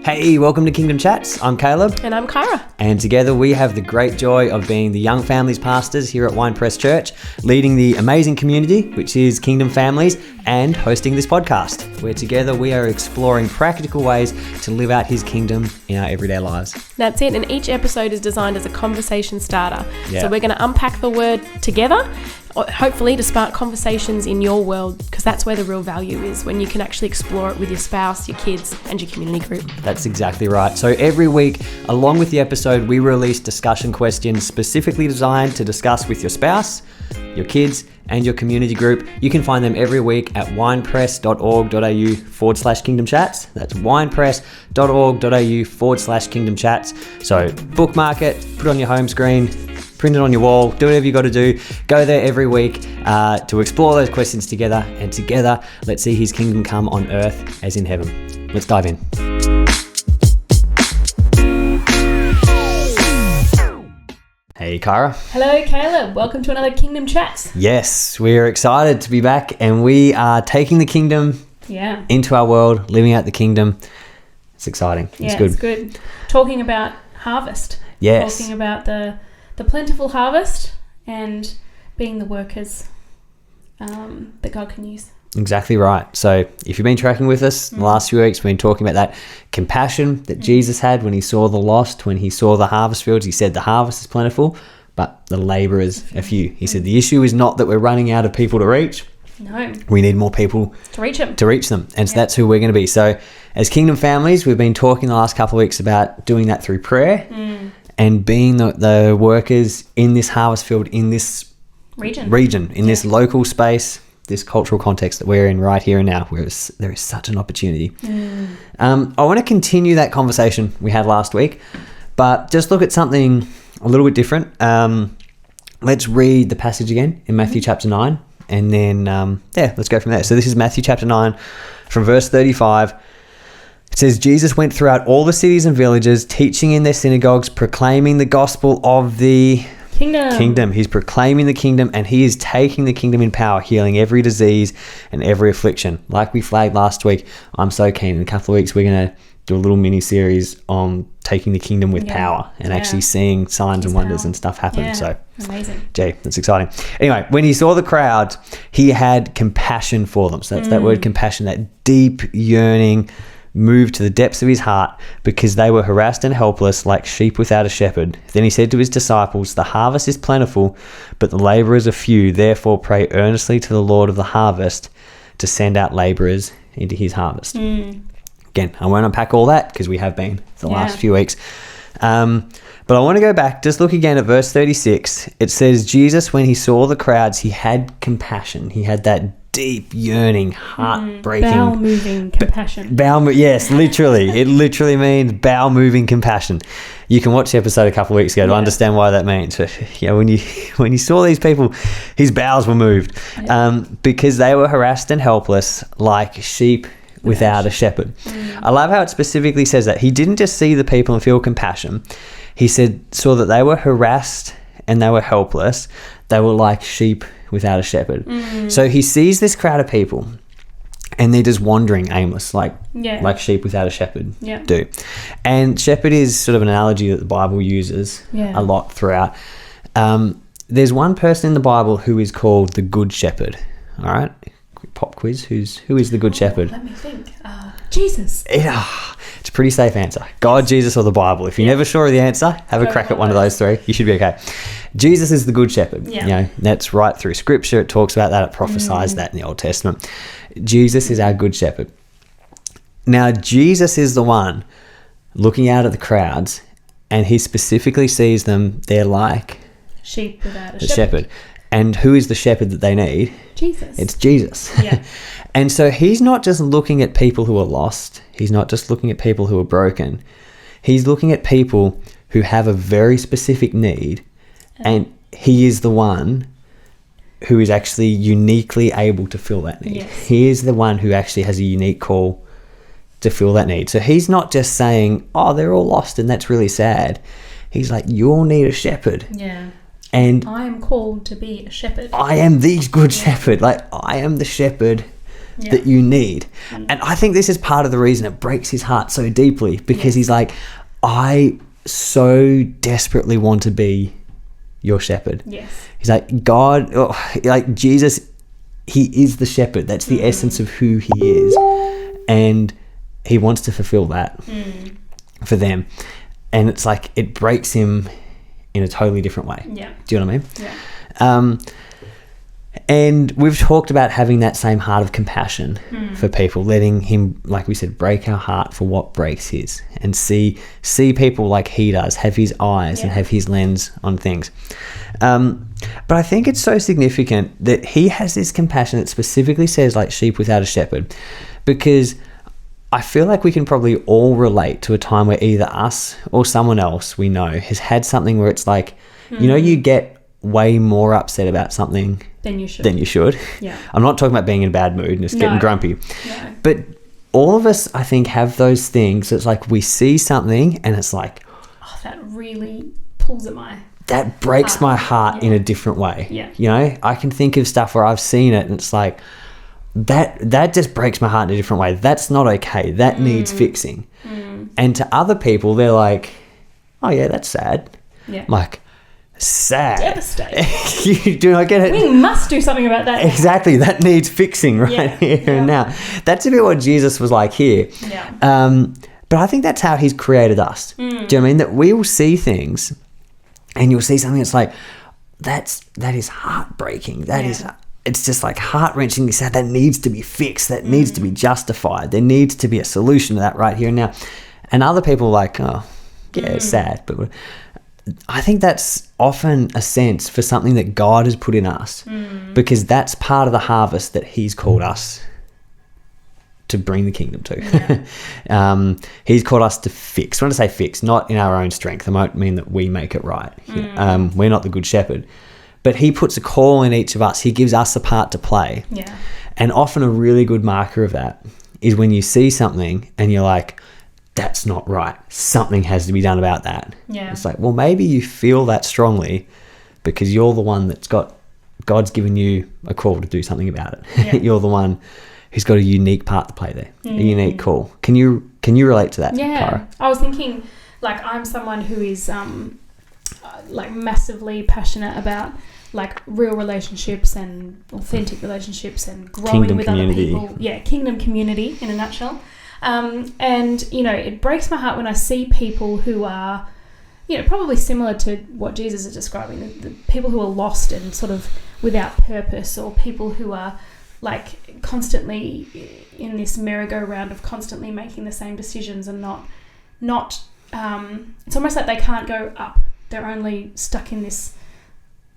Hey, welcome to Kingdom Chats. I'm Caleb. And I'm Kyra. And together we have the great joy of being the young families pastors here at Winepress Church, leading the amazing community, which is Kingdom Families, and hosting this podcast, where together we are exploring practical ways to live out His kingdom in our everyday lives. That's it. And each episode is designed as a conversation starter. Yeah. So we're going to unpack the word together, hopefully to spark conversations in your world, because that's where the real value is, when you can actually explore it with your spouse, your kids, and your community group. That's exactly right. So every week, along with the episode, we release discussion questions specifically designed to discuss with your spouse, your kids, and your community group. You can find them every week at winepress.org.au/Kingdom Chats. That's winepress.org.au/Kingdom Chats. So bookmark it, put it on your home screen, print it on your wall, do whatever you got to do. Go there every week to explore those questions together, and together let's see His kingdom come on earth as in heaven. Let's dive in. Hey, Kyra. Hello, Caleb. Welcome to another Kingdom Chats. Yes, we're excited to be back, and we are taking the kingdom into our world, living out the kingdom. It's exciting. It's good. It's good. Talking about harvest. Yes. Talking about the plentiful harvest and being the workers that God can use. Exactly right. So if you've been tracking with us the last few weeks, we've been talking about that compassion that Jesus had when He saw the lost, when He saw the harvest fields. He said the harvest is plentiful, but the labourers are few. He said the issue is not that we're running out of people to reach. No. We need more people to reach them. And so that's who we're going to be. So as Kingdom Families, we've been talking the last couple of weeks about doing that through prayer and being the workers in this harvest field, in this region in this local space, this cultural context that we're in right here and now, where there is such an opportunity. I want to continue that conversation we had last week, but just look at something a little bit different. Let's read the passage again in Matthew chapter 9, and then let's go from there. So this is Matthew chapter 9 from verse 35. It says, Jesus went throughout all the cities and villages, teaching in their synagogues, proclaiming the gospel of the kingdom. He's proclaiming the kingdom, and He is taking the kingdom in power, healing every disease and every affliction. Like we flagged last week, I'm so keen. In a couple of weeks, we're going to do a little mini series on taking the kingdom with power and actually seeing signs and wonders and stuff happen. Yeah. So amazing. Gee, that's exciting. Anyway, when He saw the crowds, He had compassion for them. So that's that word compassion, that deep yearning, moved to the depths of His heart, because they were harassed and helpless like sheep without a shepherd. Then He said to His disciples, the harvest is plentiful, but the laborers are few. Therefore pray earnestly to the Lord of the harvest to send out laborers into His harvest. Again, I won't unpack all that because we have been the last few weeks. But I want to go back, just look again at verse 36. It says, Jesus, when He saw the crowds, He had compassion. He had that deep yearning, heartbreaking, bowel-moving compassion. Yes, literally. It literally means bowel-moving compassion. You can watch the episode a couple of weeks ago to understand why that means. But, when you saw these people, His bowels were moved because they were harassed and helpless like sheep without a shepherd. I love how it specifically says that. He didn't just see the people and feel compassion. He saw that they were harassed and they were helpless. They were like sheep without a shepherd. So He sees this crowd of people and they're just wandering aimless, like sheep without a shepherd do. And shepherd is sort of an analogy that the Bible uses a lot throughout. There's one person in the Bible who is called the Good Shepherd. All right, quick pop quiz. Who is the Good Shepherd? Let me think. Jesus. It's a pretty safe answer. God, Jesus, or the Bible. If you're never sure of the answer, have a crack at one of those three. You should be okay. Jesus is the Good Shepherd. That's right through Scripture. It talks about that. It prophesies that in the Old Testament. Jesus is our Good Shepherd. Now, Jesus is the one looking out at the crowds, and He specifically sees them. They're like sheep without a shepherd. And who is the shepherd that they need? Jesus. It's Jesus. Yeah. And so He's not just looking at people who are lost. He's not just looking at people who are broken. He's looking at people who have a very specific need, and He is the one who is actually uniquely able to fill that need. Yes. He is the one who actually has a unique call to fill that need. So He's not just saying, oh, they're all lost and that's really sad. He's like, you all need a shepherd. Yeah. And I am called to be a shepherd. I am the Good Shepherd. Like, I am the shepherd that you need. And I think this is part of the reason it breaks his heart so deeply, because he's like, I so desperately want to be your shepherd. Yes. He's like, God, like Jesus, he is the shepherd. That's the essence of who he is. And he wants to fulfill that for them. And it's like, it breaks him in a totally different way. Yeah. Do you know what I mean? Yeah. And we've talked about having that same heart of compassion for people, letting him, like we said, break our heart for what breaks his, and see people like he does, have his eyes and have his lens on things. But I think it's so significant that he has this compassion that specifically says, like, sheep without a shepherd, because I feel like we can probably all relate to a time where either us or someone else we know has had something where it's like, you know, you get way more upset about something than you should. Yeah. I'm not talking about being in a bad mood and just getting grumpy. No. But all of us, I think, have those things. It's like we see something and it's like, oh, that really pulls at my... That breaks my heart in a different way. Yeah. You know, I can think of stuff where I've seen it and it's like, that just breaks my heart in a different way. That's not okay. That needs fixing. And to other people, they're like, oh yeah, that's sad. Yeah. I'm like, sad. Devastating. You do not get it. We must do something about that. Exactly. That needs fixing here and now. That's a bit what Jesus was like here. Yeah. But I think that's how he's created us. Do you know what I mean? That we will see things and you'll see something that's like, that is heartbreaking. That is, it's just like heart-wrenching. That needs to be fixed. That needs to be justified. There needs to be a solution to that right here and now. And other people are like, oh, yeah, it's sad. But I think that's often a sense for something that God has put in us, because that's part of the harvest that he's called us to bring the kingdom to. Yeah. He's called us to fix. When I say fix, not in our own strength. I might mean that we make it right. We're not the good shepherd. But he puts a call in each of us. He gives us a part to play. Yeah. And often a really good marker of that is when you see something and you're like, that's not right. Something has to be done about that. Yeah. It's like, well, maybe you feel that strongly because you're the one that's God's given you a call to do something about it. Yeah. You're the one who's got a unique part to play there, a unique call. Can you relate to that, Kyra? I was thinking, like, I'm someone who is like massively passionate about like real relationships and authentic relationships and growing kingdom with community. other people. Yeah, kingdom community in a nutshell. And, you know, it breaks my heart when I see people who are, you know, probably similar to what Jesus is describing, the people who are lost and sort of without purpose, or people who are like constantly in this merry-go-round of constantly making the same decisions and not it's almost like they can't go up. They're only stuck in this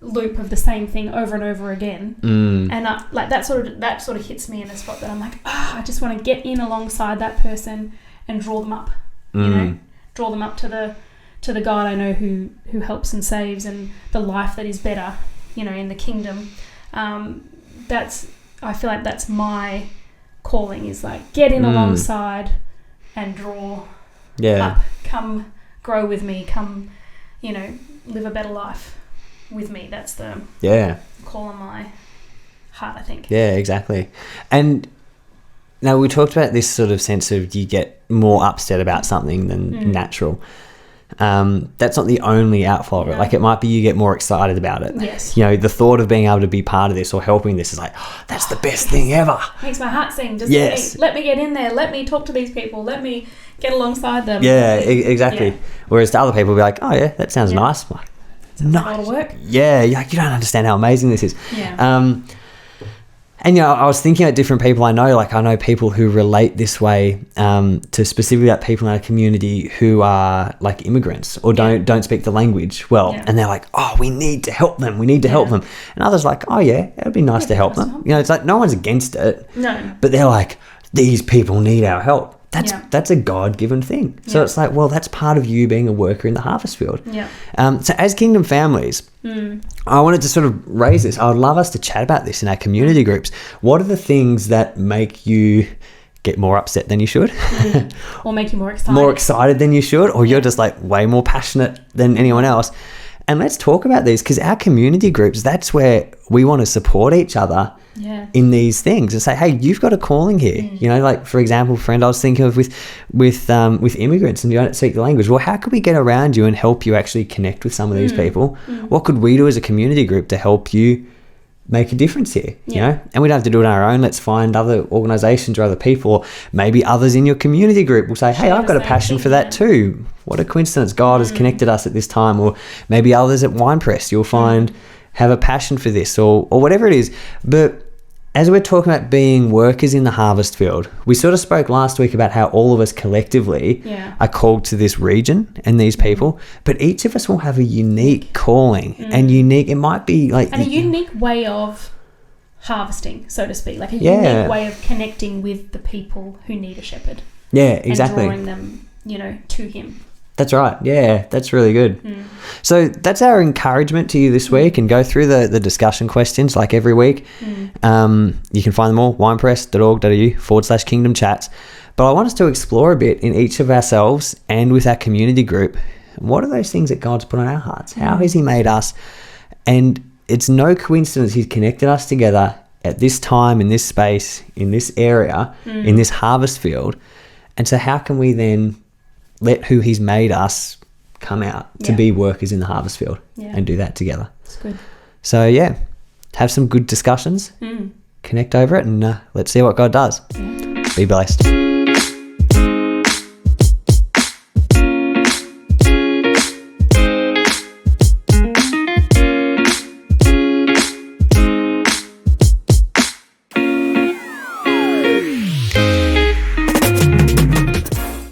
loop of the same thing over and over again. And like that sort of hits me in a spot that I'm like, I just want to get in alongside that person and draw them up. You know, draw them up to the God I know who helps and saves, and the life that is better, you know, in the kingdom. I feel like that's my calling, is like get in alongside and draw up. Come grow with me, come, you know, live a better life with me. That's the call on my heart, I think. Yeah, exactly. And now we talked about this sort of sense of you get more upset about something than natural. That's not the only outflow of it. Like, it might be you get more excited about it. Yes. You know, the thought of being able to be part of this or helping this is like, that's the best thing ever. Makes my heart sing. Just let me get in there. Let me talk to these people. Let me get alongside them. Yeah, exactly. Yeah. Whereas to other people, will be like, oh yeah, that sounds nice. Like, nice. A lot of work. Yeah, you don't understand how amazing this is. Yeah. And, you know, I was thinking about different people I know. Like, I know people who relate this way to specifically like people in our community who are like immigrants or don't speak the language well. Yeah. And they're like, oh, we need to help them. We need to help them. And others like, oh, yeah, it would be nice to help them. You know, it's like no one's against it. No. But they're like, these people need our help. That's a God-given thing. So it's like, well, that's part of you being a worker in the harvest field. Yeah. So as kingdom families, I wanted to sort of raise this. I would love us to chat about this in our community groups. What are the things that make you get more upset than you should? Or make you more excited? More excited than you should? Or you're just like way more passionate than anyone else? And let's talk about these, because our community groups, that's where we want to support each other in these things and say, hey, you've got a calling here. You know, like, for example, friend, I was thinking of with immigrants and you don't speak the language. Well, how could we get around you and help you actually connect with some of these people? What could we do as a community group to help you make a difference here? You know, and we don't have to do it on our own. Let's find other organizations or other people, or maybe others in your community group will say, hey, I've got a passion for that too. What a coincidence, God has connected us at this time. Or maybe others at Winepress you'll find have a passion for this, or whatever it is. But as we're talking about being workers in the harvest field, we sort of spoke last week about how all of us collectively are called to this region and these people, but each of us will have a unique calling and unique, it might be like... And a unique way of harvesting, so to speak, like a unique way of connecting with the people who need a shepherd. Yeah, exactly. And drawing them, you know, to him. That's right. Yeah, that's really good. So that's our encouragement to you this week, and go through the discussion questions like every week. You can find them all, winepress.org.au/kingdom chats. But I want us to explore a bit in each of ourselves and with our community group. What are those things that God's put on our hearts? How has he made us? And it's no coincidence he's connected us together at this time, in this space, in this area, in this harvest field. And so how can we then let who he's made us come out to be workers in the harvest field and do that together? That's good. So, have some good discussions, connect over it, and let's see what God does. Be blessed.